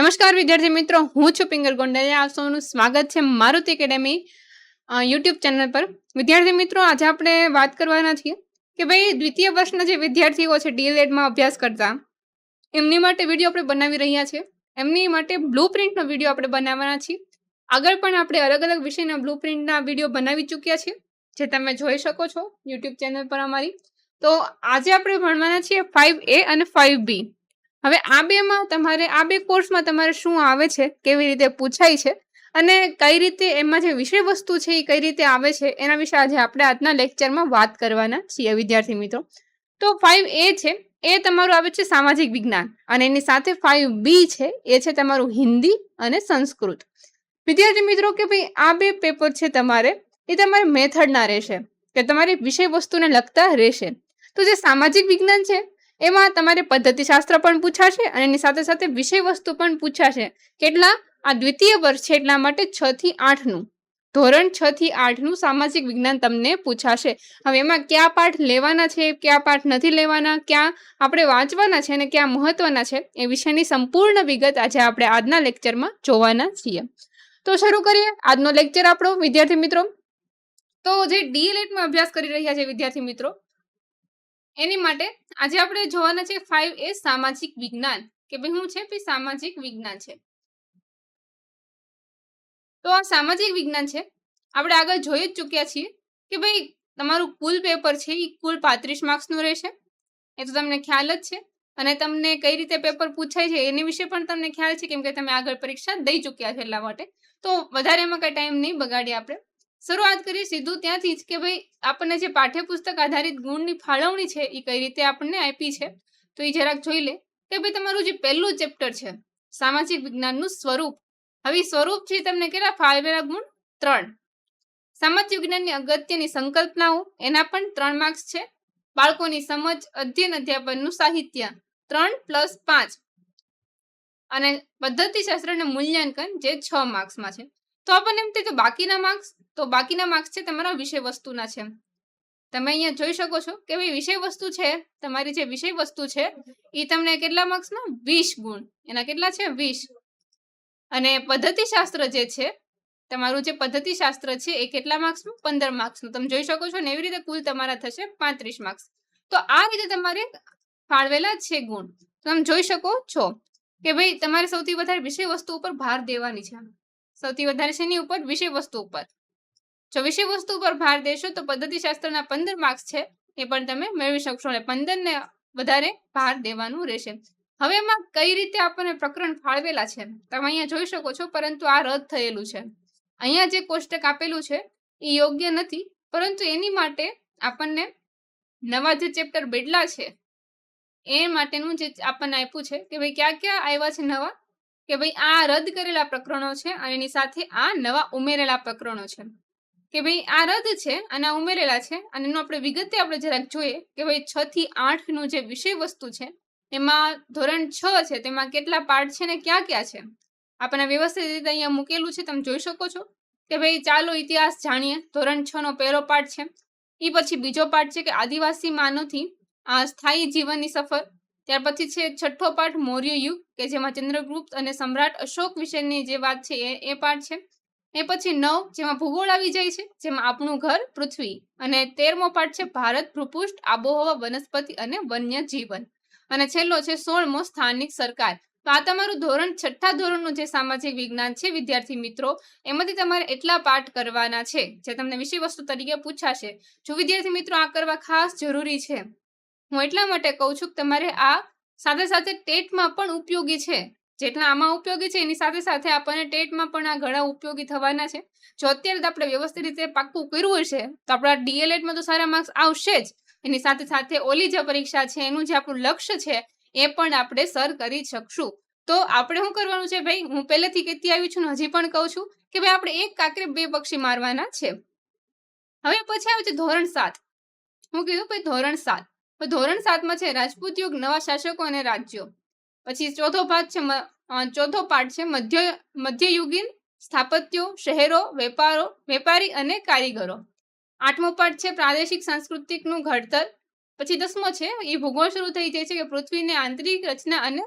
નમસ્કાર વિદ્યાર્થી મિત્રો, હું છું પિંગલ ગોંડલિયા. આપ સૌનું સ્વાગત છે મારુતિ એકેડેમી યુટ્યુબ ચેનલ પર. વિદ્યાર્થી મિત્રો, આજે આપણે વાત કરવાના છીએ કે ભાઈ દ્વિતીય વર્ષના જે વિદ્યાર્થીઓ છે ડીએલએડમાં અભ્યાસ કરતા, એમની માટે વિડીયો આપણે બનાવી રહ્યા છીએ. એમની માટે બ્લુ પ્રિન્ટનો વિડીયો આપણે બનાવવાના છીએ. આગળ પણ આપણે અલગ અલગ વિષયના બ્લુ પ્રિન્ટના વિડીયો બનાવી ચૂક્યા છીએ, જે તમે જોઈ શકો છો યુટ્યુબ ચેનલ પર અમારી. તો આજે આપણે ભણવાના છીએ 5A અને 5B. હવે આ બેમાં તમારે આ બે કોર્સમાં તમારે શું આવે છે, કેવી રીતે પૂછાય છે અને કઈ રીતે એમાં જે વિષય વસ્તુ છે એ કઈ રીતે આવે છે, એના વિશે આજે આપણે આજના લેક્ચરમાં વાત કરવાના છીએ વિદ્યાર્થી મિત્રો. તો 5A છે એ તમારું આવે છે સામાજિક વિજ્ઞાન, અને એની સાથે 5B છે એ છે તમારું હિન્દી અને સંસ્કૃત. વિદ્યાર્થી મિત્રો, કે ભાઈ આ બે પેપર છે તમારે, એ તમારે મેથડના રહેશે, કે તમારી વિષય વસ્તુને લગતા રહેશે. તો જે સામાજિક વિજ્ઞાન છે એમાં તમારે પદ્ધતિશાસ્ત્ર પણ પૂછાશે અને એની સાથે સાથે વિષય વસ્તુ પણ પૂછાશે. કેટલા? આ દ્વિતીય વર્ષ છે એટલા માટે 6 થી 8નું ધોરણ 6 થી 8નું સામાજિક વિજ્ઞાન તમને પૂછાશે. હવે એમાં કયા પાઠ લેવાના છે, કયા પાઠ નથી લેવાના, ક્યાં આપણે વાંચવાના છે અને ક્યાં મહત્વના છે, એ વિષયની સંપૂર્ણ વિગત આજે આપણે આજના લેક્ચરમાં જોવાના છીએ. તો શરૂ કરીએ આજનો લેક્ચર આપણો વિદ્યાર્થી મિત્રો. તો જે ડીએલએડમાં અભ્યાસ કરી રહ્યા છે વિદ્યાર્થી મિત્રો, એની માટે આજે આપણે જોવાના છે 5A સામાજિક વિજ્ઞાન, કે ભાઈ શું છે? ભાઈ સામાજિક વિજ્ઞાન છે. તો આ સામાજિક વિજ્ઞાન છે આપણે આગળ જોઈ જ ચૂક્યા છીએ કે ભાઈ તમારું કુલ પેપર છે એ કુલ 35 માર્ક્સનું રહેશે. એ તો તમને ખ્યાલ જ છે. અને તમને કઈ રીતે પેપર પૂછાય છે એની વિશે પણ તમને ખ્યાલ છે, કેમ કે તમે આગળ પરીક્ષા દઈ ચૂક્યા છે એટલા માટે. તો વધારે એમાં કઈ ટાઈમ નહીં બગાડીએ. આપણે શરૂઆત કરીએ સીધું ત્યાંથી જ કે ભાઈ આપણને જે પાઠ્યપુસ્તક આધારિત ગુણની ફાળવણી છે એ કઈ રીતે આપણને આપી છે, તો એ જરાક જોઈ લે. કે ભાઈ તમારું જે પહેલું ચેપ્ટર છે સામાજિક વિજ્ઞાનનું સ્વરૂપ. હવે સ્વરૂપ છે તમને કેટલા ફાળવેલા ગુણ? 3. સામાજિક વિજ્ઞાનની અગત્યની સંકલ્પનાઓ, એના પણ 3 માર્ક્સ છે. બાળકોની સમજ, અધ્યયન અધ્યાપનનું સાહિત્ય 3+5, અને પદ્ધતિશાસ્ત્રનું મૂલ્યાંકન જે 6 માર્ક્સમાં છે. તો આપણને એમ થાય તો બાકીના માર્ક્સ છે તમારા વિષય વસ્તુના છે. તમે અહીંયા જોઈ શકો છો કે ભાઈ વિષય વસ્તુ છે, તમારી જે વિષય વસ્તુ છે એ તમને કેટલા માર્ક્સના? 20 ગુણ. એના કેટલા છે? 20. અને પદ્ધતિશાસ્ત્ર જે છે તમારું, જે પદ્ધતિશાસ્ત્ર છે એ કેટલા માર્ક્સનું? 15 માર્ક્સનું. તમે જોઈ શકો છો ને એવી રીતે કુલ તમારા થશે 35 માર્ક્સ. તો આ રીતે તમારે ફાળવેલા છે ગુણ. તમે જોઈ શકો છો કે ભાઈ તમારે સૌથી વધારે વિષય વસ્તુ ઉપર ભાર દેવાની છે. સૌથી વધારે શેની ઉપર? વિષય વસ્તુ ઉપર. જો વિષય વસ્તુ ઉપર ભાર દેશો તો પદ્ધતિશાસ્ત્રના 15 માર્ક્સ છે એ પણ તમે મેળવી શકશો, અને 15 ને વધારે ભાર દેવાનું રહેશે. હવે એમાં કઈ રીતે આપણને પ્રકરણ ફાળવેલા છે તમે અહીંયા જોઈ શકો છો, પરંતુ આ રદ થયેલું છે. અહીંયા જે કોષ્ટક આપેલું છે એ યોગ્ય નથી, પરંતુ એની માટે આપણને નવા જે ચેપ્ટર બેડલા છે એ માટેનું જે આપણને આપ્યું છે કે ભાઈ ક્યાં ક્યાં આવ્યા છે નવા, કે ભાઈ આ રદ કરેલા પ્રકરણો છે અને એની સાથે આ નવા ઉમેરેલા પ્રકરણો છે. કે ભાઈ આ રદ છે અને આ ઉમેરેલા છે, અને એનું આપણે વિગતે આપણે જરાક જોઈએ કે ભાઈ 6 થી 8નું જે વિષય વસ્તુ છે એમાં ધોરણ 6 છે તેમાં કેટલા પાઠ છે ને ક્યાં ક્યાં છે આપણને વ્યવસ્થિત રીતે અહીંયા મૂકેલું છે. તમે જોઈ શકો છો કે ભાઈ ચાલો ઇતિહાસ જાણીએ. ધોરણ 6નો પહેલો પાઠ છે. એ પછી બીજો પાઠ છે કે આદિવાસી માનવથી સ્થાયી જીવનની સફર. ત્યાર પછી છે 6થો પાઠ મૌર્ય યુગ, કે જેમાં ચંદ્રગુપ્ત અને સમ્રાટ અશોક વિશેની જે વાત છે એ પાઠ છે. એ પછી 9 જેમાં ભૂગોળ આવી જાય છે, જેમાં આપણું ઘર પૃથ્વી. અને 13મો પાઠ છે ભારત ભૂપૃષ્ઠ, આબોહવા, વનસ્પતિ અને વન્ય જીવન. અને છેલ્લો છે 16મો સ્થાનિક સરકાર. તો આ તમારું ધોરણ 6થા ધોરણનું જે સામાજિક વિજ્ઞાન છે વિદ્યાર્થી મિત્રો, એમાંથી તમારે એટલા પાઠ કરવાના છે જે તમને વિષય વસ્તુ તરીકે પૂછાશે. જો વિદ્યાર્થી મિત્રો આ કરવા ખાસ જરૂરી છે. હું એટલા માટે કહું છું કે તમારે આ સાથે સાથે ટેટમાં પણ ઉપયોગી છે. જેટલા આમાં ઉપયોગી છે એની સાથે સાથે આપણને ટેટમાં પણ આ ઘણા ઉપયોગી થવાના છે. જો અત્યારે તો આપણે વ્યવસ્થિત રીતે પાક્કું કર્યું હશે તો આપણા ડીએલએડમાં તો સારા માર્ક્સ આવશે જ. એની સાથે સાથે ઓલી જે પરીક્ષા છે એનું જે આપણું લક્ષ્ય છે એ પણ આપણે સર કરી શકશું. તો આપણે શું કરવાનું છે ભાઈ, હું પહેલેથી કહેતી આવી છું ને હજી પણ કહું છું કે ભાઈ આપણે એક કાંકરે બે પક્ષી મારવાના છે. હવે પછી આવે છે ધોરણ 7. હું કીધું ભાઈ ધોરણ 7. તો ધોરણ 7માં છે રાજપૂત યુગ, નવા શાસકો અને રાજ્યો. પછી ચોથો પાઠ છે મધ્યયુગીન સ્થાપત્યો, શહેરો, વેપારી અને કારીગરો. 8મો પાઠ છે પ્રાદેશિક સાંસ્કૃતિકનું ઘડતર. પછી 10મો છે એ ભૂગોળ શરૂ થઈ જાય છે કે પૃથ્વીની આંતરિક રચના અને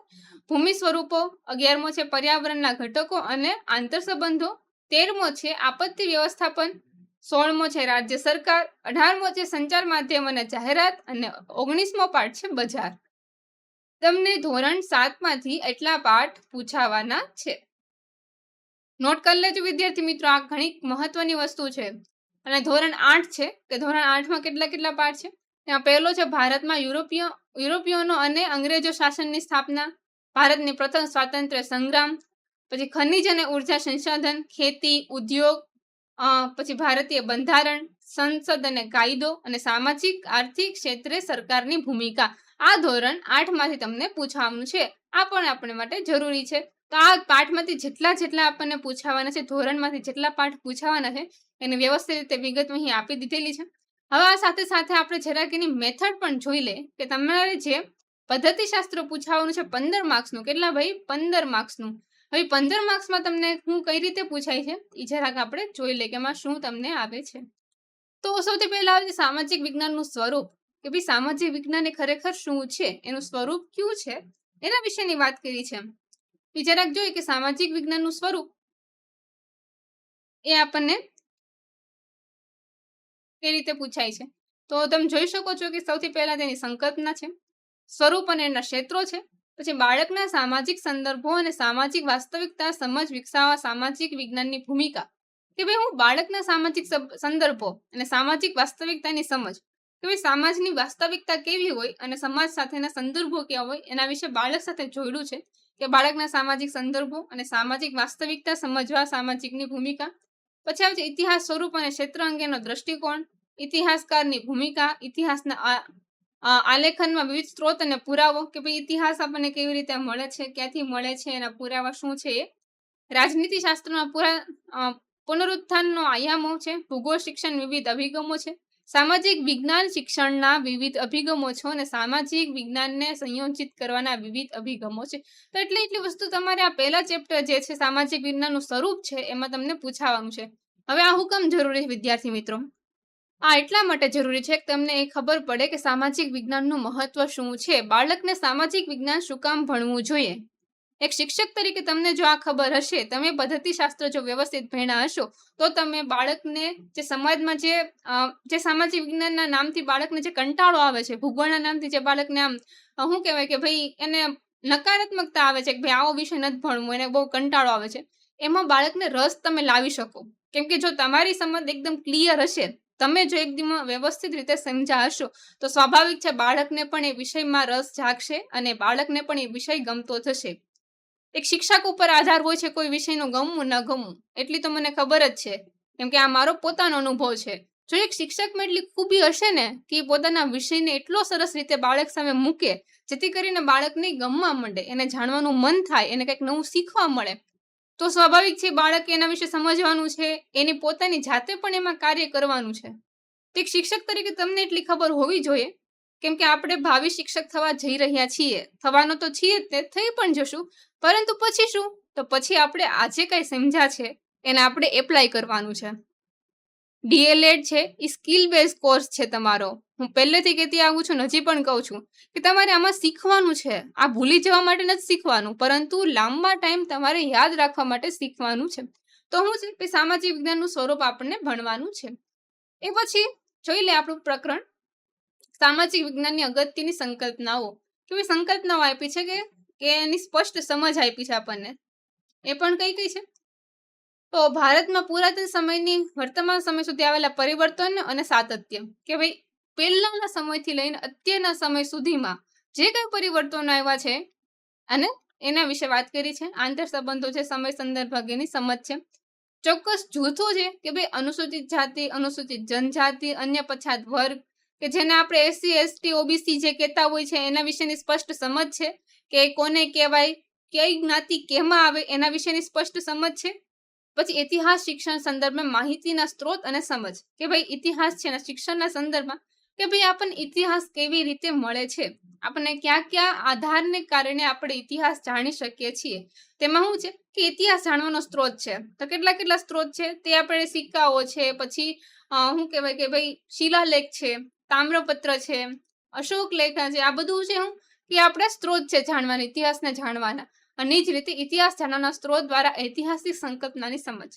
ભૂમિ સ્વરૂપો. 11મો છે પર્યાવરણના ઘટકો અને આંતર સંબંધો. 13મો છે આપત્તિ વ્યવસ્થાપન. 16મો છે રાજ્ય સરકાર. 18મો છે સંચાર માધ્યમ અને જાહેરાત. અને 19મો પાઠ છે બજાર. તમને ધોરણ 7 માંથી એટલા પાઠ પૂછાવાના છે. નોટ કરી લેજો વિદ્યાર્થી મિત્રો, આ ઘણી મહત્વની વસ્તુ છે. અને ધોરણ 8 છે કે ધોરણ 8માં કેટલા પાઠ છે. ત્યાં પહેલો છે ભારતમાં યુરોપિયનો અને અંગ્રેજો શાસનની સ્થાપના. ભારતની પ્રથમ સ્વાતંત્ર્ય સંગ્રામ. પછી ખનિજ અને ઉર્જા સંશોધન, ખેતી, ઉદ્યોગ, પછી ભારતીય બંધારણ, સંસદ અને કાયદો, અને સામાજિક આર્થિક ક્ષેત્રે સરકારની ભૂમિકા. આ ધોરણ 8 માંથી તમને પૂછવાનું છે. આ પણ આપણે માટે જરૂરી છે. તો આ પાઠમાંથી જેટલા આપણને પૂછાવાના છે, ધોરણમાંથી જેટલા પાઠ પૂછાવાના છે એની વ્યવસ્થિત રીતે વિગત અહીં આપી દીધેલી છે. હવે આ સાથે સાથે આપણે જરાક એની મેથડ પણ જોઈ લે કે તમારે જે પદ્ધતિશાસ્ત્ર પૂછાવાનું છે 15 માર્ક્સનું. કેટલા ભાઈ? 15 માર્ક્સનું. હવે 15 માર્ક્સમાં તમને હું કઈ રીતે પૂછાય છે એ જરાક આપણે જોઈ લે કે એમાં શું તમને આવે છે. તો સૌથી પહેલા આવે છે સામાજિક વિજ્ઞાનનું સ્વરૂપ, કે ભાઈ સામાજિક વિજ્ઞાન એ ખરેખર શું છે, એનું સ્વરૂપ કયું છે, એના વિશેની વાત કરી છે. જરાક જોઈએ કે સામાજિક વિજ્ઞાનનું સ્વરૂપ એ આપણને કઈ રીતે પૂછાય છે. તો તમે જોઈ શકો છો કે સૌથી પહેલા તેની સંકલ્પના છે, સ્વરૂપ અને એના ક્ષેત્રો છે, પછી બાળકના સામાજિક સંદર્ભો અને સામાજિક વાસ્તવિકતા સમજ વિકસાવવા સામાજિક વિજ્ઞાનની ભૂમિકા. કે ભાઈ હું બાળકના સામાજિક સંદર્ભો અને સામાજિક વાસ્તવિકતાની સમજ, કે ભાઈ સમાજની વાસ્તવિકતા કેવી હોય અને સમાજ સાથેના સંદર્ભો કેવા હોય એના વિશે બાળક સાથે જોડ્યું છે. કે બાળકના સામાજિક સંદર્ભો અને સામાજિક વાસ્તવિકતા સમજવા સામાજિકની ભૂમિકા. પછી આવે છે ઇતિહાસ, સ્વરૂપ અને ક્ષેત્ર અંગેનો દ્રષ્ટિકોણ, ઇતિહાસકારની ભૂમિકા, ઇતિહાસના આલેખનમાં વિવિધ સ્ત્રોત અને પુરાવો, કે ભાઈ ઇતિહાસ આપણને કેવી રીતે મળે છે, ક્યાંથી મળે છે, એના પુરાવા શું છે. રાજનીતિ શાસ્ત્રમાં પુનરુત્થાનનો આયામો છે. ભૂગોળ શિક્ષણ વિવિધ અભિગમો છે. સામાજિક વિજ્ઞાન શિક્ષણના વિવિધ અભિગમો છે અને સામાજિક વિજ્ઞાનને સંયોજિત કરવાના વિવિધ અભિગમો છે. તો એટલી વસ્તુ તમારે આ પહેલા ચેપ્ટર જે છે સામાજિક વિજ્ઞાનનું સ્વરૂપ છે એમાં તમને પૂછાવાનું છે. હવે આ હુકમ જરૂરી છે વિદ્યાર્થી મિત્રો? આ એટલા માટે જરૂરી છે કે તમને એ ખબર પડે કે સામાજિક વિજ્ઞાનનું મહત્વ શું છે. બાળકને સામાજિક વિજ્ઞાન શું કામ ભણવું જોઈએ. એક શિક્ષક તરીકે તમને જો આ ખબર હશે, તમે પદ્ધતિશાસ્ત્ર જો વ્યવસ્થિત ભણ્યા હશો, તો તમે બાળકને જે સમાજમાં જે સામાજિક વિજ્ઞાનના નામથી બાળકને જે કંટાળો આવે છે, ભૂગોળના નામથી જે બાળકને આમ શું કહેવાય કે ભાઈ એને નકારાત્મકતા આવે છે કે ભાઈ આવો વિષય નથી ભણવું, એને બહુ કંટાળો આવે છે, એમાં બાળકને રસ તમે લાવી શકો. કેમ કે જો તમારી સમજ એકદમ ક્લિયર હશે, તમે જો એકદમ વ્યવસ્થિત રીતે સમજ્યા હશો, તો સ્વાભાવિક છે બાળકને પણ એ વિષયમાં રસ જાગશે અને બાળકને પણ એ વિષય ગમતો થશે. એક શિક્ષક ઉપર આધાર હોય છે કોઈ વિષયનું ગમવું ન ગમવું, એટલી તો મને ખબર જ છે, કેમ કે આ મારો પોતાનો અનુભવ છે. જો એક શિક્ષકમાં એટલી ખૂબી હશે ને કે પોતાના વિષયને એટલો સરસ રીતે બાળક સામે મૂકે, જેથી કરીને બાળકને ગમવા માંડે, એને જાણવાનું મન થાય, એને કંઈક નવું શીખવા મળે, તો સ્વાભાવિક છે બાળકે એના વિશે સમજવાનું છે, એની પોતાની જાતે પણ એમાં કાર્ય કરવાનું છે. તો એક શિક્ષક તરીકે તમને એટલી ખબર હોવી જોઈએ, કેમ કે આપણે ભાવિ શિક્ષક થવા જઈ રહ્યા છીએ, થવાનો તો છીએ જ, થઈ પણ જશું, પરંતુ પછી શું? તો પછી આપણે આજે કઈ સમજ્યા છે એને આપણે એપ્લાય કરવાનું છે. DLED છે એ સ્કિલ બેઝ કોર્સ છે તમારો. હું પહેલેથી કહેતી આવું છું, હજી પણ કહું છું કે તમારે આમાં શીખવાનું છે. આ ભૂલી જવા માટે નથી શીખવાનું, પરંતુ લાંબા ટાઈમ તમારે યાદ રાખવા માટે શીખવાનું છે. તો હું છે કે સામાજિક વિજ્ઞાનનું સ્વરૂપ આપણને ભણવાનું છે. એ પછી જોઈ લે આપણું પ્રકરણ સામાજિક વિજ્ઞાનની અગત્યની સંકલ્પનાઓ. કેવી સંકલ્પનાઓ આપી છે કે એની સ્પષ્ટ સમજ આપી છે આપણને. એ પણ કઈ છે? તો ભારતમાં પુરાતન સમયની વર્તમાન સમય સુધી આવેલા પરિવર્તન અને સાતત્ય, કે ભાઈ પહેલાના સમયથી લઈને અત્યારના સમય સુધીમાં જે કઈ પરિવર્તનો આવ્યા છે અને એના વિશે વાત કરી છે. આંતર સંબંધો છે, સમય સંદર્ભ વગેરેની સમજ છે. ચોક્કસ જૂથો છે કે ભાઈ અનુસૂચિત જાતિ, અનુસૂચિત જનજાતિ, અન્ય પછાત વર્ગ, કે જેને આપણે SC ST OBC જે કહેતા હોય છે એના વિશેની સ્પષ્ટ સમજ છે, કે કોને કહેવાય, કઈ જ્ઞાતિ કેમાં આવે એના વિશેની સ્પષ્ટ સમજ છે. પછી ઇતિહાસ શિક્ષણ સંદર્ભમાં માહિતીના સ્ત્રોત અને સમજ, કે ભાઈ ઇતિહાસ છે ને શિક્ષણના સંદર્ભમાં કે ભાઈ આપણને ઇતિહાસ કેવી રીતે મળે છે, આપણને ક્યાં આધારને કારણે આપણે ઇતિહાસ જાણી શકીએ છીએ. તેમાં શું છે કે ઇતિહાસ જાણવાનો સ્ત્રોત છે. તો કેટલા સ્ત્રોત છે તે આપણે સિક્કાઓ છે, પછી શું કહેવાય કે ભાઈ શિલાલેખ છે, તામ્રપત્ર છે, અશોક લેખા છે, આ બધું છે હું કે આપણે સ્ત્રોત છે જાણવાના, ઇતિહાસને જાણવાના. અને એ જ રીતે ઇતિહાસ જાણવાના સ્ત્રોત દ્વારા ઐતિહાસિક સંકલ્પનાની સમજ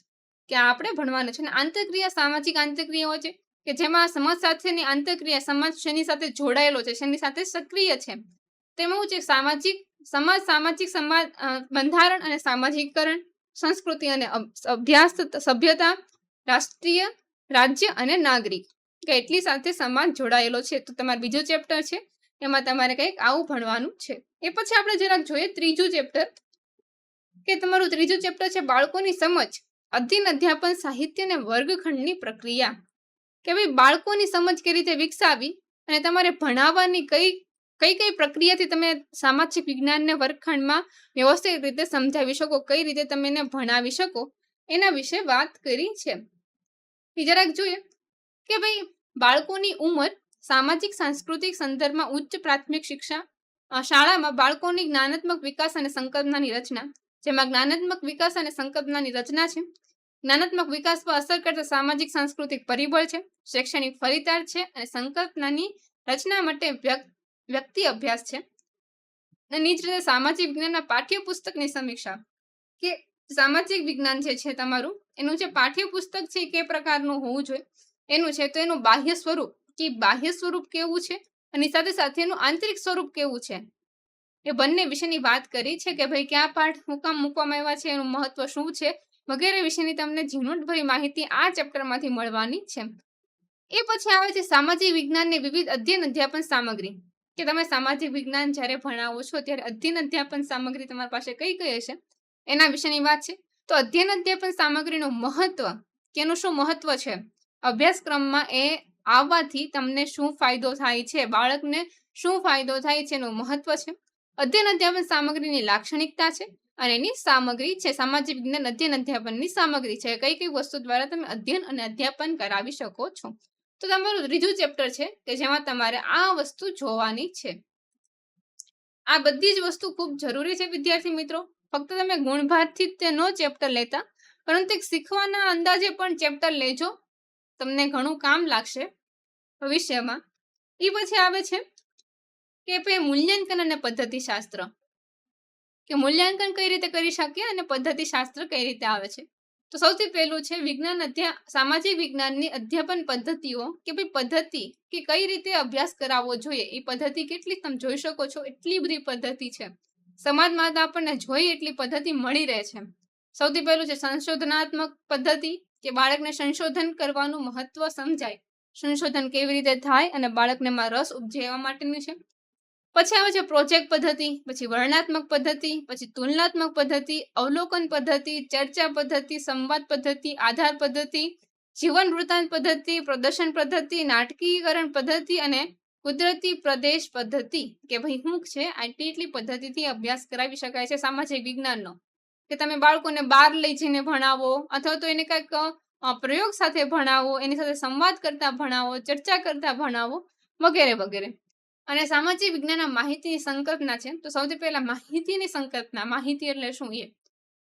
કે આપણે ભણવાનું છે. અને આંતરક્રિયા સામાજિક આંતરક્રિયાઓ છે કે જેમાં સમાજ સાથેની આંતરક્રિયા, સમાજ શેની સાથે જોડાયેલો છે, શેની સાથે સક્રિય છે, તેમાં છે સામાજિક બંધારણ અને સામાજિકકરણ, સંસ્કૃતિ અને અભ્યાસ, સભ્યતા, રાષ્ટ્રીય, રાજ્ય અને નાગરિક કે એટલી સાથે સમાજ જોડાયેલો છે. તો તમારું બીજું ચેપ્ટર છે એમાં તમારે કંઈક આવું ભણવાનું છે. એ પછી આપણે જરાક જોઈએ ત્રીજું ચેપ્ટર કે તમારું ત્રીજું ચેપ્ટર છે બાળકોની સમજ, અધ્યયન, અધ્યાપન, સાહિત્ય અને વર્ગખંડની પ્રક્રિયા કે ભાઈ બાળકોની સમજ કઈ રીતે વિકસાવી અને તમારે ભણાવવાની કઈ પ્રક્રિયાથી તમે સામાજિક વિજ્ઞાનને વર્ગખંડમાં વ્યવસ્થિત રીતે સમજાવી શકો, કઈ રીતે તમે એને ભણાવી શકો, એના વિશે વાત કરી છે. જરાક જોઈએ કે ભાઈ બાળકોની ઉંમર, સામાજિક સાંસ્કૃતિક સંદર્ભમાં ઉચ્ચ પ્રાથમિક શિક્ષા, શાળામાં બાળકોની જ્ઞાનાત્મક વિકાસ અને સંકલ્પનાની રચના, જેમાં જ્ઞાનાત્મક વિકાસ અને સંકલ્પનાની રચના છે. જ્ઞાનાત્મક વિકાસ પર અસર કરતા સામાજિક સાંસ્કૃતિક પરિબળ છે, શૈક્ષણિક ફલિતાર્થ છે અને સંકલ્પનાની રચના માટે વ્યક્તિ અભ્યાસ છે. અને એ જ રીતે સામાજિક વિજ્ઞાનના પાઠ્યપુસ્તકની સમીક્ષા કે સામાજિક વિજ્ઞાન જે છે તમારું એનું જે પાઠ્યપુસ્તક છે એ કે પ્રકારનું હોવું જોઈએ એનું છે. તો એનું બાહ્ય સ્વરૂપ કે બાહ્ય સ્વરૂપ કેવું છે અને સાથે સાથે એનું આંતરિક સ્વરૂપ કેવું છે એ બંને વિશેની વાત કરી છે કે ભાઈ કયા પાઠ હું કામ મૂકવામાં આવ્યા છે, એનું મહત્વ શું છે વગેરે વિશેની તમને ઝીણવટભરી માહિતી આ ચેપ્ટરમાંથી મળવાની છે. એ પછી આવે છે સામાજિક વિજ્ઞાનની વિવિધ અધ્યયન, અધ્યાપન સામગ્રી કે તમે સામાજિક વિજ્ઞાન જ્યારે ભણાવો છો ત્યારે અધ્યયન, અધ્યાપન સામગ્રી તમારી પાસે કઈ કઈ હશે એના વિશેની વાત છે. તો અધ્યયન, અધ્યાપન સામગ્રીનું મહત્વ કે એનું શું મહત્વ છે, અભ્યાસક્રમમાં એ આવવાથી તમને શું ફાયદો થાય છે, બાળકને શું ફાયદો થાય છે એનું મહત્વ છે. અધ્યયન, અધ્યાપન સામગ્રીની લાક્ષણિકતા છે અને એની સામગ્રી છે. સામાજિક વિજ્ઞાન અધ્યયન, અધ્યાપનની સામગ્રી છે, કઈ કઈ વસ્તુ દ્વારા તમે અધ્યયન અને અધ્યાપન કરાવી શકો છો. તો તમારું ત્રીજું ચેપ્ટર છે કે જેમાં તમારે આ વસ્તુ જોવાની છે. આ બધી જ વસ્તુ ખૂબ જરૂરી છે વિદ્યાર્થી મિત્રો. ફક્ત તમે ગુણભારથી જ ન ચેપ્ટર લેતા, પરંતુ એક શીખવાના અંદાજે પણ ચેપ્ટર લેજો, તમને ઘણું કામ લાગશે ભવિષ્યમાં. એ પછી આવે છે કે ભાઈ મૂલ્યાંકન અને પદ્ધતિશાસ્ત્ર કે મૂલ્યાંકન કઈ રીતે કરી શકીએ અને પદ્ધતિશાસ્ત્ર કઈ રીતે આવે છે. તો સૌથી પહેલું છે સામાજિક વિજ્ઞાનની અધ્યાપન પદ્ધતિઓ કે ભાઈ પદ્ધતિ કે કઈ રીતે અભ્યાસ કરાવવો જોઈએ. એ પદ્ધતિ કેટલી તમે જોઈ શકો છો, એટલી બધી પદ્ધતિ છે સમાજમાં, આપણને જોઈ એટલી પદ્ધતિ મળી રહે છે. સૌથી પહેલું છે સંશોધનાત્મક પદ્ધતિ કે બાળકને સંશોધન કરવાનું મહત્વ સમજાય, સંશોધન કેવી રીતે થાય અને બાળકને માં રસ ઉપજાવવા માટેની છે. પછી આવે છે પ્રોજેક્ટ પદ્ધતિ, પછી વર્ણનાત્મક પદ્ધતિ, પછી તુલનાત્મક પદ્ધતિ, અવલોકન પદ્ધતિ, ચર્ચા પદ્ધતિ, સંવાદ પદ્ધતિ, આધાર પદ્ધતિ, જીવન વૃત્તાંત પદ્ધતિ, પ્રદર્શન પદ્ધતિ, નાટકીકરણ પદ્ધતિ અને કુદરતી પ્રદેશ પદ્ધતિ કે ભાઈ શું છે. એટલી પદ્ધતિથી અભ્યાસ કરાવી શકાય છે સામાજિક વિજ્ઞાનનો કે તમે બાળકોને બહાર લઈ જઈને ભણાવો અથવા તો એને કંઈક પ્રયોગ સાથે ભણાવો, એની સાથે સંવાદ કરતા ભણાવો, ચર્ચા કરતા ભણાવો વગેરે વગેરે. અને સામાજિક વિજ્ઞાનના માહિતીની સંકલ્પના છે. તો સૌથી પહેલા માહિતીની સંકલ્પના, માહિતી એટલે શું, એ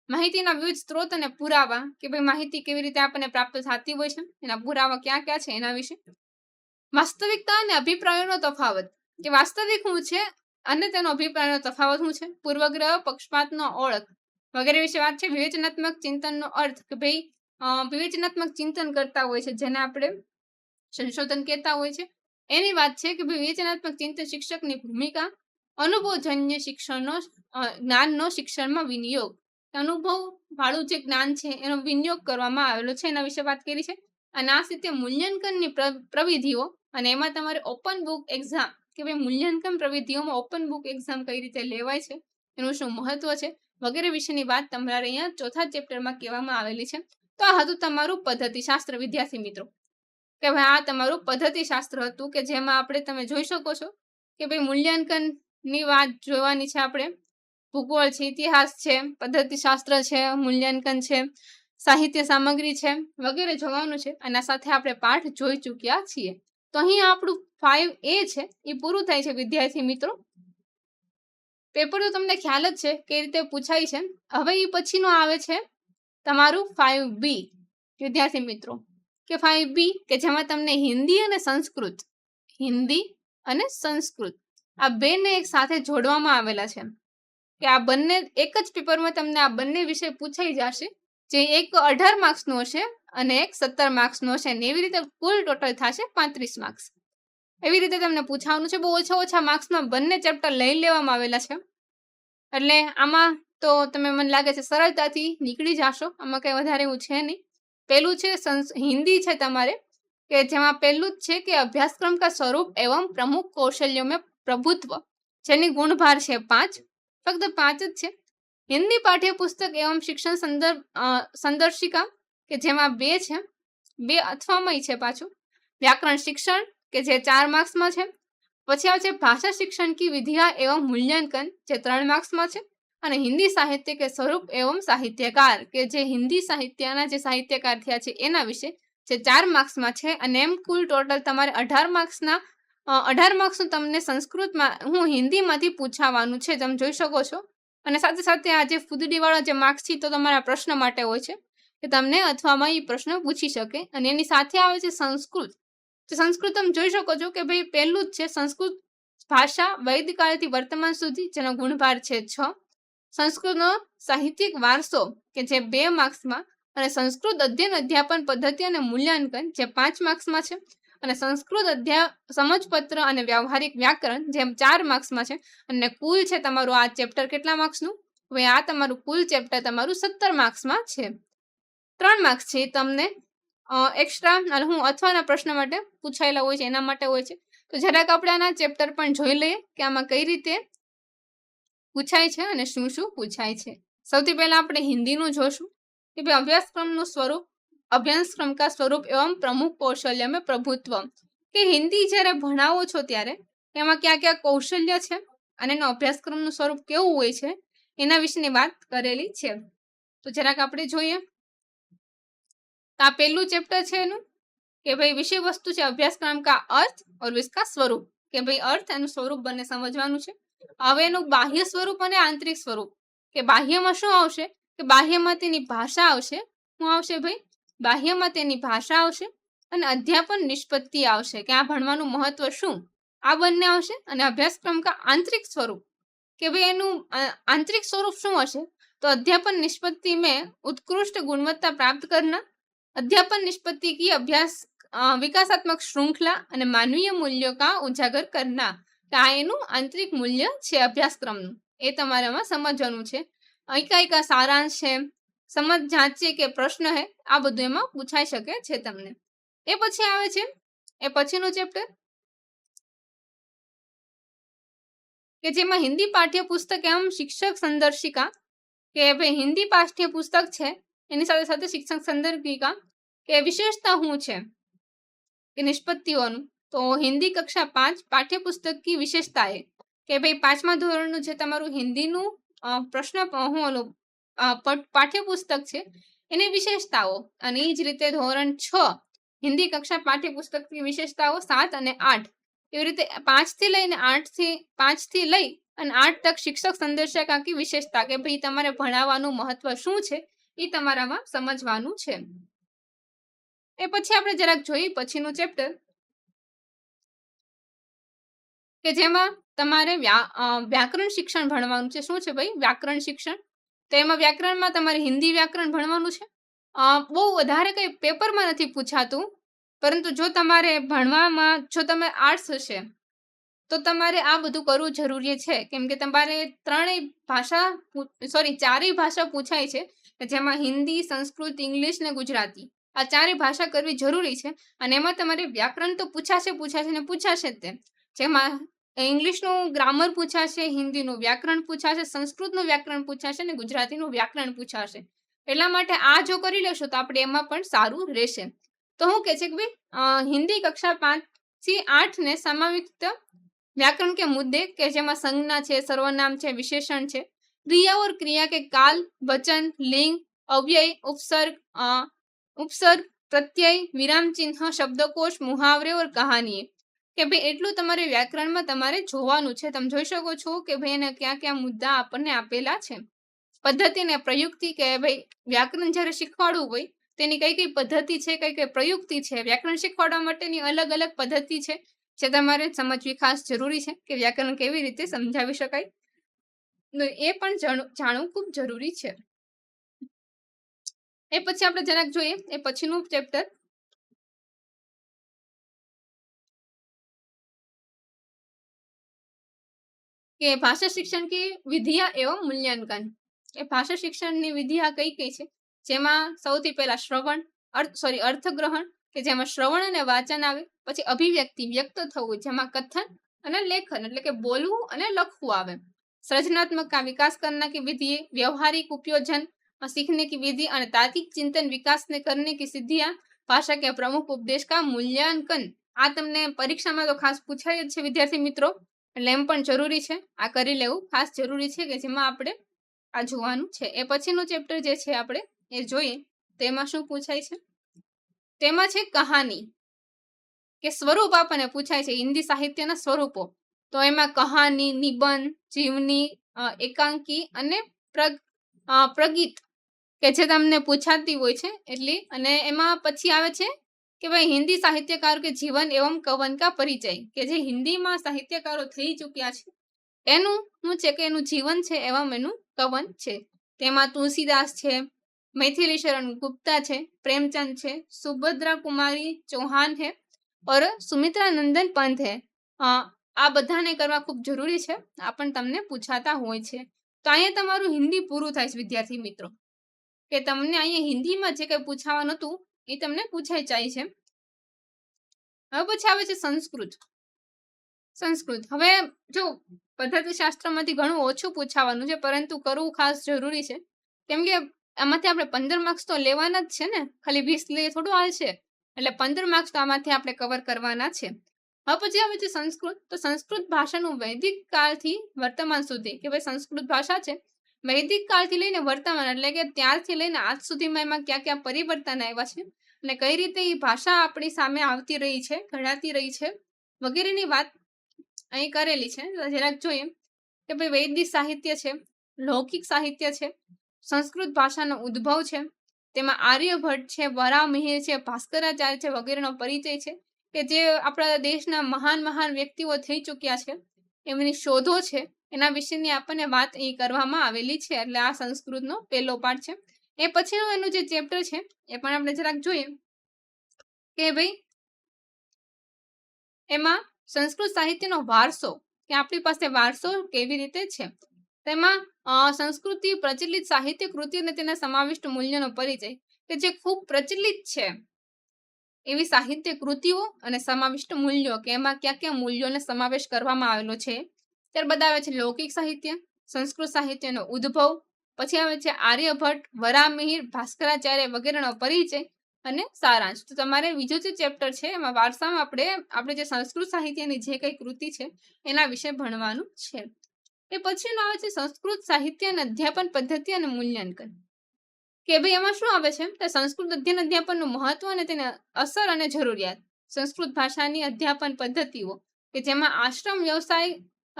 માહિતીના વિવિધ સ્ત્રોત અને પુરાવા કે ભાઈ માહિતી કેવી રીતે આપણને પ્રાપ્ત થતી હોય છે, એના પુરાવા ક્યાં ક્યાં છે એના વિશે. વાસ્તવિકતા અને અભિપ્રાયોનો તફાવત કે વાસ્તવિક શું છે અને તેનો અભિપ્રાયનો તફાવત શું છે. પૂર્વગ્રહ, પક્ષપાતનો ઓળખ વગેરે વિશે વાત છે. વિવેચનાત્મક ચિંતનનો અર્થ કે ભાઈ વિવેચનાત્મક ચિંતન કરતા હોય છે જેને આપણે સંશોધન કહેતા હોય છે, એની વાત છે કે ભાઈ વિવેચનાત્મક ચિંતન શિક્ષકની ભૂમિકા, અનુભવજન્ય શિક્ષણનો જ્ઞાનનો શિક્ષણમાં વિનિયોગ, અનુભવ વાળું જે જ્ઞાન છે એનો વિનિયોગ કરવામાં આવેલો છે એના વિશે વાત કરી છે. અને આ રીતે મૂલ્યાંકનની પ્રવિધિઓ અને એમાં તમારે ઓપન બુક એક્ઝામ કે ભાઈ મૂલ્યાંકન પ્રવિધિઓમાં ઓપન બુક એક્ઝામ કઈ રીતે લેવાય છે, એનું શું મહત્વ છે વગેરે વિશેની વાત તમારે અહીંયા ચોથા ચેપ્ટરમાં કહેવામાં આવેલી છે. તો આ હતું તમારું પદ્ધતિશાસ્ત્ર વિદ્યાર્થી મિત્રો કે ભાઈ આ તમારું પદ્ધતિશાસ્ત્ર હતું કે જેમાં આપણે તમે જોઈ શકો છો કે ભાઈ મૂલ્યાંકન ની વાત જોવાની છે, આપણે ભૂગોળ છે, ઇતિહાસ છે, પદ્ધતિશાસ્ત્ર છે, મૂલ્યાંકન છે, સાહિત્ય સામગ્રી છે વગેરે જોવાનું છે. અને સાથે આપણે પાઠ જોઈ ચૂક્યા છીએ. તો અહીં આપણું 5A છે એ પૂરું થાય છે વિદ્યાર્થી મિત્રો. પેપર તો તમને ખ્યાલ જ છે કઈ રીતે પૂછાય છે. હવે એ પછીનો આવે છે તમારું 5B વિદ્યાર્થી મિત્રો કે 5B કે જેમાં તમને હિન્દી અને સંસ્કૃત, હિન્દી અને સંસ્કૃત આ બેને એક સાથે જોડવામાં આવેલા છે કે આ બંને એક જ પેપરમાં તમને આ બંને વિષય પૂછાઈ જશે, જે એક 18 માર્ક્સનો હશે અને એક 17 માર્ક્સનો હશે, ને એવી રીતે કુલ ટોટલ થશે 35 માર્ક્સ. એવી રીતે તમને પૂછવાનું છે. બહુ ઓછા માર્ક્સમાં બંને ચેપ્ટર લઈ લેવામાં આવેલા છે, એટલે આમાં તો તમે મને લાગે છે સરળતાથી નીકળી જશો. આમાં કઈ વધારે એવું છે નહીં. પહેલું છે હિન્દી છે તમારે, કે જેમાં પહેલું જ છે કે અભ્યાसक्रम का स्वरूप एवं प्रमुख कौशल्यों में प्रभुत्व, જેની ગુણભાર છે 5, ફક્ત 5 જ છે. હિન્દી પાઠ્યપુસ્તક એવं શિક્ષણ સંદર્શિકા કે જેમાં 2 છે, 2 અથવામાં છે પાછું. વ્યાકરણ શિક્ષણ કે જે 4 માર્ક્સમાં છે. પછી આવે છે ભાષા શિક્ષણ की विधियां एवं मूल्यांकन જે 3 માર્ક્સમાં છે. અને હિન્દી સાહિત્ય કે સ્વરૂપ એવं સાહિત્યકાર કે જે હિન્દી સાહિત્યના જે સાહિત્યકાર થયા છે એના વિશે, જે 4 માર્ક્સમાં છે. અને એમ કુલ ટોટલ તમારે 18 માર્ક્સનું તમને સંસ્કૃતમાં હિન્દીમાંથી પૂછાવાનું છે, તમે જોઈ શકો છો. અને સાથે સાથે આ જે ફુદડીવાળા જે માર્ક્સ છે તો તમારા પ્રશ્ન માટે હોય છે કે તમને અથવામાં એ પ્રશ્ન પૂછી શકે. અને એની સાથે આવે છે સંસ્કૃત. તો સંસ્કૃત તમે જોઈ શકો છો કે ભાઈ પહેલું જ છે સંસ્કૃત ભાષા વૈદિકકાળથી વર્તમાન સુધી, જેનો ગુણભાર છે 6. સંસ્કૃતનો સાહિત્યિક વારસો કે જે 2 માર્ક્સમાં, અને સંસ્કૃત અધ્યયન અધ્યાપન પદ્ધતિ અને મૂલ્યાંકન જે 5 માર્ક્સમાં છે. અને સંસ્કૃત સમજપત્ર અને વ્યવહારિક વ્યાકરણ જે 4 માર્ક્સમાં છે. અને કુલ છે તમારું આ ચેપ્ટર કેટલા માર્ક્સનું? હવે આ તમારું કુલ ચેપ્ટર તમારું 17 માર્ક્સમાં છે. 3 માર્ક્સ છે તમને એક્સ્ટ્રા અથવાના પ્રશ્ન માટે પૂછાયેલા હોય છે, એના માટે હોય છે. તો જરાક આપણે આના ચેપ્ટર પણ જોઈ લઈએ કે આમાં કઈ રીતે પૂછાય છે અને શું શું પૂછાય છે. સૌથી પહેલા આપણે હિન્દીનું જોશું કે ભાઈ અભ્યાસક્રમ કા સ્વરૂપ એવं પ્રમુખ કૌશલ્ય में प्रभुत्व, કે હિન્દી જ્યારે ભણાવો છો ત્યારે એમાં ક્યાં ક્યાં કૌશલ્ય છે અને એનો અભ્યાસક્રમનું સ્વરૂપ કેવું હોય છે એના વિશેની વાત કરેલી છે. તો જરાક આપણે જોઈએ. આ પહેલું ચેપ્ટર છે એનું કે ભાઈ વિષય વસ્તુ છે અભ્યાસક્રમ કા अर्थ और इसका स्वरूप, કે ભાઈ અર્થ અને સ્વરૂપ બંને સમજવાનું છે. હવે એનું બાહ્ય સ્વરૂપ અને આંતરિક સ્વરૂપ, કે બાહ્યમાં શું આવશે, કે બાહ્યમાં તેની ભાષા આવશે. શું આવશે ભાઈ? બાહ્યમાં તેની ભાષા આવશે અને અધ્યાપન નિષ્પત્તિ આવશે, કે આ ભણવાનું મહત્વ શું, આ બંને આવશે. અને અભ્યાસક્રમ કા આંતરિક સ્વરૂપ, કે ભાઈ એનું આંતરિક સ્વરૂપ શું હશે, તો अध्यापन निष्पत्ति में उत्कृष्ट गुणवत्ता प्राप्त करना, अध्यापन निष्पत्ति की अभ्यास विकासात्मक श्रृंखला અને માનવીય મૂલ્યો કા ઉજાગર કરના, કે આ એનું આંતરિક મૂલ્ય છે અભ્યાસક્રમનું. એ તમારામાં સમજવાનું છે. કઈ સારાંશ છે, સમજ જાંચે કે પ્રશ્ન હે, આ બધું એમાં પૂછાઈ શકે છે તમને. એ પછી આવે છે એ પછીનું ચેપ્ટર કે જેમાં હિન્દી પાઠ્યપુસ્તક એમ શિક્ષક સંદર્શિકા, કે ભાઈ હિન્દી પાઠ્યપુસ્તક છે એની સાથે સાથે શિક્ષક સંદર્ભિકા, કે વિશેષતા શું છે કે નિષ્પત્તિઓનું. તો હિન્દી કક્ષા 5 પાઠ્યપુસ્તક કી વિશેષતા है, કે ભાઈ 5મા ધોરણનું જે તમારું હિન્દીનું પાઠ્યપુસ્તક છે એની વિશેષતાઓ. અને એ જ રીતે ધોરણ 6 હિન્દી કક્ષા પાઠ્યપુસ્તકની વિશેષતાઓ 7 અને 8, એવી રીતે 5 થી લઈ અને 8 તક શિક્ષક સંદર્શિકા કી વિશેષતા, કે ભાઈ તમારે ભણાવવાનું મહત્વ શું છે એ તમારામાં સમજવાનું છે. એ પછી આપણે જરાક જોઈએ પછીનું ચેપ્ટર કે જેમાં તમારે વ્યાકરણ શિક્ષણ ભણવાનું છે. શું છે ભાઈ? વ્યાકરણ શિક્ષણ. તો એમાં વ્યાકરણમાં તમારે હિન્દી વ્યાકરણ ભણવાનું છે. બહુ વધારે કંઈ પેપરમાં નથી પૂછાતું, પરંતુ જો તમારે ભણવામાં જો તમે આર્ટ્સ હશે તો તમારે આ બધું કરવું જરૂરી છે, કેમ કે તમારે ચારેય ભાષા પૂછાય છે, જેમાં હિન્દી, સંસ્કૃત, ઇંગ્લિશ ને ગુજરાતી, આ ચારેય ભાષા કરવી જરૂરી છે. અને એમાં તમારે વ્યાકરણ તો પૂછાશે જ તે, જેમાં ઇંગ્લિશનું ગ્રામર પૂછાશે, હિન્દીનું વ્યાકરણ પૂછાશે, સંસ્કૃતનું વ્યાકરણ પૂછાશે અને ગુજરાતીનું વ્યાકરણ પૂછાશે. એટલા માટે આ જો કરી લેશો તો આપણે એમાં પણ સારું રહેશે. તો હું કહે છે કે ભાઈ હિન્દી કક્ષા 5 થી 8 ને समावित व्याकरण के मुद्दे, કે જેમાં સંજ્ઞા છે, સર્વનામ છે, વિશેષણ છે, क्रिया और क्रिया के काल, वचन, लिंग, अव्यय, उपसर्ग, प्रत्यय, विराम चिन्ह, शब्दकोश, मुहावरे और कहानी, કે ભાઈ એટલું તમારે વ્યાકરણમાં તમારે જોવાનું છે. તમે જોઈ શકો છો કે ભાઈ એને ક્યાં ક્યાં મુદ્દા આપણને આપેલા છે. પદ્ધતિ ને પ્રયુક્તિ, કે ભાઈ વ્યાકરણ જ્યારે શીખવાડવું હોય તેની કઈ કઈ પદ્ધતિ છે, કઈ કઈ પ્રયુક્તિ છે, વ્યાકરણ શીખવાડવા માટેની અલગ અલગ પદ્ધતિ છે, જે તમારે સમજવી ખાસ જરૂરી છે કે વ્યાકરણ કેવી રીતે સમજાવી શકાય, એ પણ જાણવું ખૂબ જરૂરી છે. એ પછી આપણે જરાક જોઈએ એ પછીનું ચેપ્ટર કે ભાષા શિક્ષણ की विधियां एवं मूल्यांकन. એ ભાષા શિક્ષણની વિધિયા કઈ કઈ છે, જેમાં સૌથી પહેલા શ્રવણ અર્થગ્રહણ કે જેમાં શ્રવણ અને વાંચન આવે, પછી અભિવ્યક્તિ વ્યક્ત થવું જેમાં કથન અને લેખન એટલે કે બોલવું અને લખવું આવે, સृजनात्मक का विकास करने की विधि, व्यवहारिक उपयोजन सीखने की विधि और तार्किक चिंतन विकास ने करने की सिद्धियां, भाषा के प्रमुख उपदेश का मूल्यांकन. આ તમને પરીક્ષામાં તો ખાસ પૂછાય જ છે વિદ્યાર્થી મિત્રો, એટલે એમ પણ જરૂરી છે આ કરી લેવું ખાસ જરૂરી છે કે જેમાં આપણે આ જોવાનું છે. એ પછીનું ચેપ્ટર જે છે આપણે એ જોઈએ તેમાં શું પૂછાય છે, તેમાં છે કહાની કે સ્વરૂપ આપણને પૂછાય છે, હિન્દી સાહિત્યના સ્વરૂપો. તો એમાં કહાની, નિબંધ, જીવની, એકાંકી અને પ્રગીત કે જે તમને પૂછાતી હોય છે એટલી. અને એમાં પછી આવે છે કે ભાઈ હિન્દી સાહિત્યકારો કે જીવન એવं કવન કા પરિચય, કે જે હિન્દીમાં સાહિત્યકારો થઈ ચૂક્યા છે એનું શું છે કે એનું જીવન છે એવं એનું કવન છે. તેમાં તુલસીદાસ છે, मैथिली शरण गुप्ता છે, प्रेमचंद છે, सुभद्रा कुमारी चौहान है और सुमित्रा नंदन पंत है. આ બધાને કરવા ખૂબ જરૂરી છે, આ પણ તમને પૂછાતા હોય છે. તો અહીંયા તમારું હિન્દી પૂરું થાય છે વિદ્યાર્થી મિત્રો, કે તમને અહીંયા હિન્દીમાં જે કઈ પૂછાવાનું હતું એ તમને પૂછાઈ જાય છે. હવે પછી આવે છે સંસ્કૃત. હવે જો પદ્ધતિશાસ્ત્રમાંથી ઘણું ઓછું પૂછાવાનું છે, પરંતુ કરવું ખાસ જરૂરી છે, કેમ કે આમાંથી આપણે 15 માર્ક્સ તો લેવાના જ છે ને, ખાલી 20 લઈએ થોડું હાલશે, એટલે 15 માર્ક્સ તો આમાંથી આપણે કવર કરવાના છે. હવે પછી આવે છે સંસ્કૃત. તો સંસ્કૃત ભાષાનું વૈદિક કાળથી વર્તમાન સુધી, કે ભાઈ સંસ્કૃત ભાષા છે વૈદિક કાળથી લઈને વર્તમાન એટલે કે ત્યારથી લઈને આજ સુધીમાં એમાં ક્યાં ક્યાં પરિવર્તન આવ્યા છે અને કઈ રીતે એ ભાષા આપણી સામે આવતી રહી છે, ઘડાતી રહી છે વગેરેની વાત અહીં કરેલી છે. જરાક જોઈએ કે ભાઈ વૈદિક સાહિત્ય છે, લૌકિક સાહિત્ય છે, સંસ્કૃત ભાષાનો ઉદ્ભવ છે, તેમાં આર્યભટ્ટ છે, વરાહમિહિર છે, ભાસ્કરાચાર્ય છે વગેરેનો પરિચય છે, કે જે આપણા દેશના મહાન વ્યક્તિઓ થઈ ચૂક્યા છે એમની શોધો છે, એના વિશેની આપણને વાત અહીં કરવામાં આવેલી છે. એટલે આ સંસ્કૃતનો પહેલો પાઠ છે. એ પછીનું એનું જે ચેપ્ટર છે એ પણ આપણે જરાક જોઈએ કે ભાઈ એમાં સંસ્કૃત સાહિત્યનો વારસો, કે આપણી પાસે વારસો કેવી રીતે છે, તેમાં સંસ્કૃતિ પ્રચલિત સાહિત્ય કૃતિ અને તેના સમાવિષ્ટ મૂલ્યનો પરિચય, કે જે ખૂબ પ્રચલિત છે એવી સાહિત્ય કૃતિઓ અને સમાવિષ્ટ મૂલ્યો, કે એમાં ક્યાં ક્યાં મૂલ્યોને સમાવેશ કરવામાં આવેલો છે. ત્યારબાદ આવે છે લૌકિક સાહિત્ય, સંસ્કૃત સાહિત્યનો ઉદ્ભવ, પછી આવે છે આર્યભટ્ટ, વરાહમિહિર, ભાસ્કરાચાર્ય વગેરેનો પરિચય અને સારાંશ. તો તમારે બીજું જે ચેપ્ટર છે એમાં વારસામાં આપણે જે સંસ્કૃત સાહિત્યની જે કઈ કૃતિ છે એના વિશે ભણવાનું છે. એ પછીનું આવે છે સંસ્કૃત સાહિત્ય અને અધ્યાપન પદ્ધતિ અને મૂલ્યાંકન, કે ભાઈ એમાં શું આવે છે તો સંસ્કૃત અધ્યાપનનું મહત્વ અને તેની અસર અને જરૂરિયાત, સંસ્કૃત ભાષાની અધ્યાપન પદ્ધતિઓ કે જેમાં આશ્રમ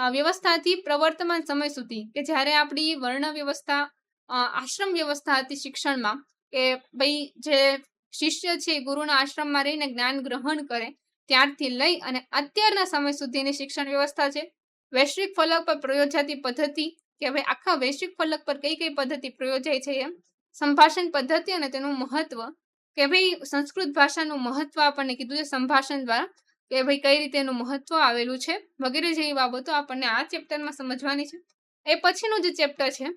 વ્યવસ્થાથી પ્રવર્તમાન સમય સુધી, કે જ્યારે આપણી વર્ણ વ્યવસ્થા આશ્રમ વ્યવસ્થા હતી શિક્ષણમાં, કે ભાઈ જે શિષ્ય છે ગુરુના આશ્રમમાં રહીને જ્ઞાન ગ્રહણ કરે ત્યારથી લઈ અને અત્યારના સમય સુધીની શિક્ષણ વ્યવસ્થા છે. વૈશ્વિક ફલક પર પ્રયોજાતી પદ્ધતિ, કે ભાઈ આખા વૈશ્વિક ફલક પર કઈ કઈ પદ્ધતિ પ્રયોજાય છે, એમ સંભાષણ પદ્ધતિ અને તેનું મહત્વ, કે ભાઈ સંસ્કૃત ભાષાનું મહત્વ આપણને કીધું છે સંભાષણ દ્વારા, કે ભાઈ કઈ રીતે એનું મહત્વ આવેલું છે વગેરે જેવી બાબતો આપણને આ ચેપ્ટરમાં સમજવાની છે. એ પછીનું જે ચેપ્ટર છે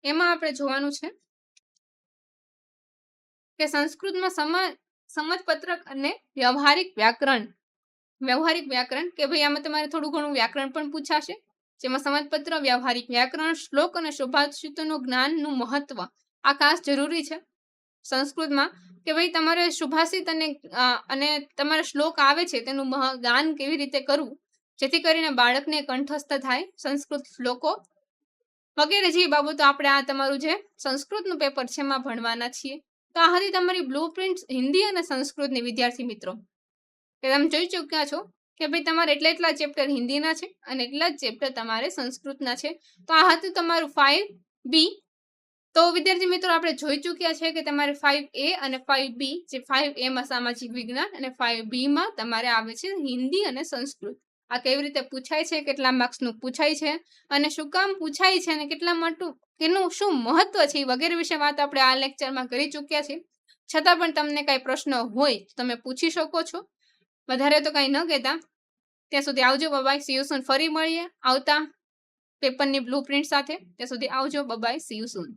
એમાં આપણે જોવાનું છે કે સંસ્કૃતમાં સમજપત્રક અને વ્યવહારિક વ્યાકરણ, કે ભાઈ આમાં તમારે થોડું ઘણું વ્યાકરણ પણ પૂછાશે, જેમાં સમજપત્ર, વ્યવહારિક વ્યાકરણ, શ્લોક અને શુભાષિતોનું જ્ઞાનનું મહત્વ આ ખાસ જરૂરી છે સંસ્કૃતમાં, કે ભાઈ તમારે શુભાષિત અને તમારે શ્લોક આવે છે તેનું ગાન કેવી રીતે કરવું જેથી કરીને બાળકને કંઠસ્થ થાય સંસ્કૃત શ્લોકો વગેરે જેવી બાબતો આપણે આ તમારું જે સંસ્કૃતનું પેપર છે એમાં ભણવાના છીએ. તો આ હતી તમારી બ્લુ પ્રિન્ટ હિન્દી અને સંસ્કૃતની વિદ્યાર્થી મિત્રો, કે તમે જોઈ ચૂક્યા છો કે ભાઈ તમારે એટલા ચેપ્ટર હિન્દીના છે અને એટલા જ ચેપ્ટર તમારે સંસ્કૃતના છે. તો આ હતું તમારું 5B તો વિદ્યાર્થી મિત્રો આપણે જોઈ ચૂક્યા છે કે તમારે 5A અને 5B, જે 5A માં સામાજિક વિજ્ઞાન અને 5B માં તમારે આવે છે હિન્દી અને સંસ્કૃત. આ કેવી રીતે પૂછાય છે, કેટલા માર્ક્સનું પૂછાય છે અને શું કામ પૂછાય છે અને કેટલા માટે એનું શું મહત્વ છે એ વગેરે વિશે વાત આપણે આ લેક્ચરમાં કરી ચૂક્યા છીએ. છતાં પણ તમને કાંઈ પ્રશ્ન હોય તો તમે પૂછી શકો છો. વધારે તો કાંઈ ન કહેતા, ત્યાં સુધી આવજો. Bye, see you soon. ફરી મળીએ આવતા પેપરની બ્લુપ્રિન્ટ સાથે. ત્યાં સુધી આવજો. Bye, see you soon.